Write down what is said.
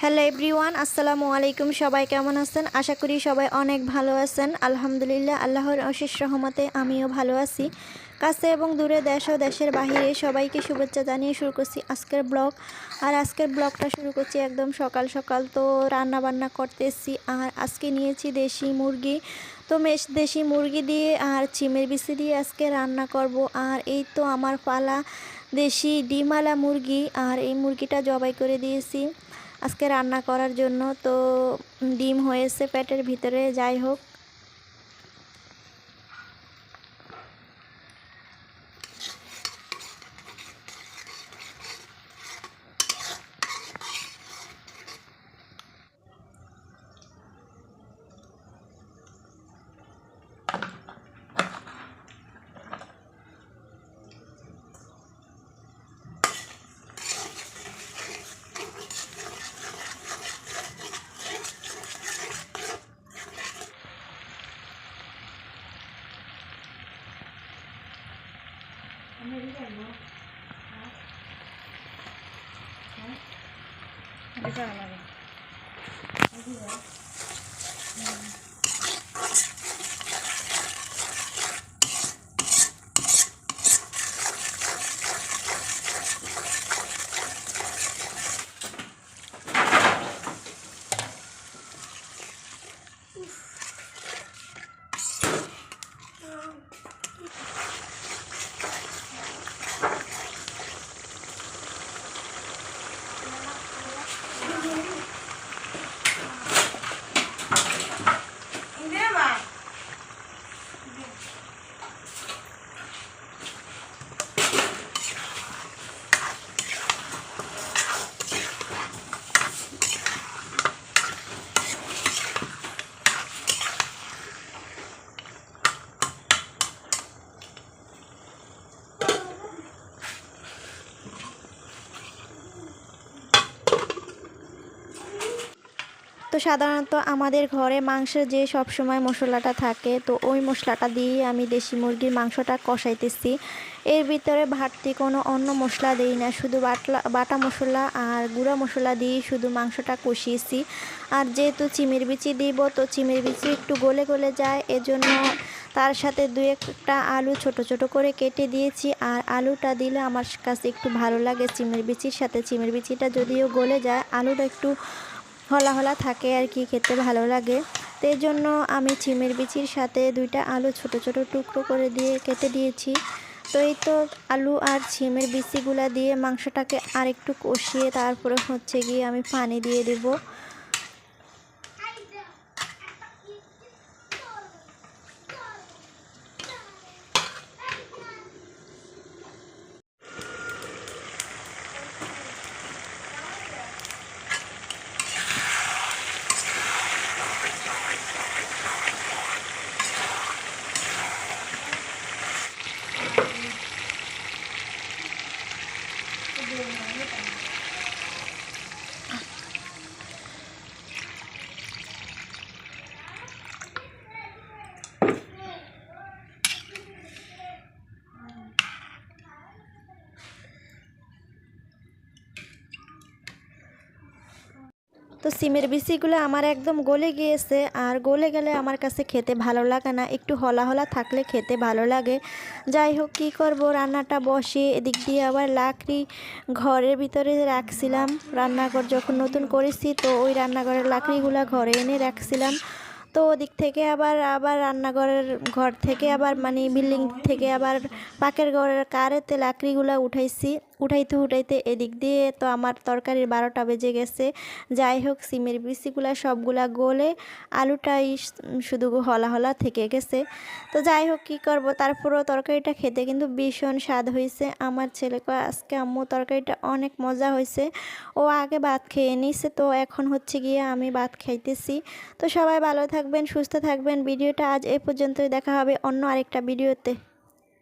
Hello everyone, আসসালামু আলাইকুম। সবাই কেমন আছেন? আশা করি সবাই অনেক ভালো আছেন। আলহামদুলিল্লাহ, আল্লাহর অশেষ রহমতে আমিও ভালো আছি। কাছে এবং দূরে, দেশ ও দেশের বাহিরে সবাইকে শুভেচ্ছা জানিয়ে শুরু করছি আজকের ব্লগ। আর আজকের ব্লগটা শুরু করছি একদম সকাল সকাল। তো রান্না বান্না করতেছি, আর আজকে নিয়েছি দেশি মুরগি। তো দেশি মুরগি দিয়ে আর চিমের বিচি দিয়ে আজকে রান্না করব। আর এই তো আমার পালা দেশি ডিমওয়ালা মুরগি, আর এই মুরগিটা জবাই করে দিয়েছি আজকে রান্না করার জন্য। তো ডিম হয়েছে পেটের ভিতরে, যাই হোক। তো সাধারণত আমাদের ঘরে মাংসের যে সব সময় মশলাটা থাকে, তো ওই মশলাটা দিয়ে আমি দেশি মুরগির মাংসটা কষাইতেছি। এর ভিতরে বাড়তি কোনো অন্য মশলা দিই না, শুধু বাটা মশলা আর গুঁড়া মশলা দিয়ে শুধু মাংসটা কষিয়েছি। আর যেহেতু চিমের বিচি দিব, তো চিমের বিচি একটু গলে গলে যায়, এজন্য তার সাথে দু একটা আলু ছোট ছোট করে কেটে দিয়েছি। আর আলুটা দিলে আমার কাছে একটু ভালো লাগে চিমের বিচির সাথে। চিমের বিচিটা যদিও গলে যায়, আলুটা একটু হলা হলা থাকে আর কি, খেতে ভালো লাগে। তো এই জন্য আমি চিমের বিচির সাথে দুইটা আলু ছোট ছোট টুকরো করে দিয়ে কেটে দিয়েছি। তো এই তো আলু আর চিমের বিচিগুলা দিয়ে মাংসটাকে আর একটু কষিয়ে তারপরে হচ্ছে গিয়ে আমি পানি দিয়ে দেবো। তো সিমের বিচিগুলো আমার একদম গলে গিয়েছে, আর গলে গেলে আমার কাছে খেতে ভালো লাগে না, একটু হলা হলা থাকলে খেতে ভালো লাগে। যাই হোক, কী করব, রান্নাটা বসিয়ে এদিক দিয়ে আবার লাকড়ি ঘরের ভিতরে রাখছিলাম। রান্নাঘর যখন নতুন করেছি, তো ওই রান্নাঘরের লাকড়িগুলো ঘরে এনে রাখছিলাম। তো ওদিক থেকে আবার আবার রান্নাঘরের ঘর থেকে আবার মানে বিল্ডিং থেকে আবার পাকের ঘরের কারেতে লাকড়িগুলো উঠাইতে এদিক দিয়ে তো আমার তরকারির 12টা বেজে গেছে। যাই হোক, সিমের বিচিগুলা সবগুলা গলে আলুটাই শুধু হলা হলা থেকে গেছে। তো যাই হোক, কী করবো, তারপরেও তরকারিটা খেতে কিন্তু ভীষণ স্বাদ হয়েছে। আমার ছেলে কয় আজকে আম্মু তরকারিটা অনেক মজা হয়েছে। ও আগে ভাত খেয়ে নিছে, তো এখন হচ্ছে গিয়ে আমি ভাত খাইতেছি। তো সবাই ভালো থাকবেন, সুস্থ থাকবেন। ভিডিওটা আজ এ পর্যন্তই, দেখা হবে অন্য আরেকটা ভিডিওতে।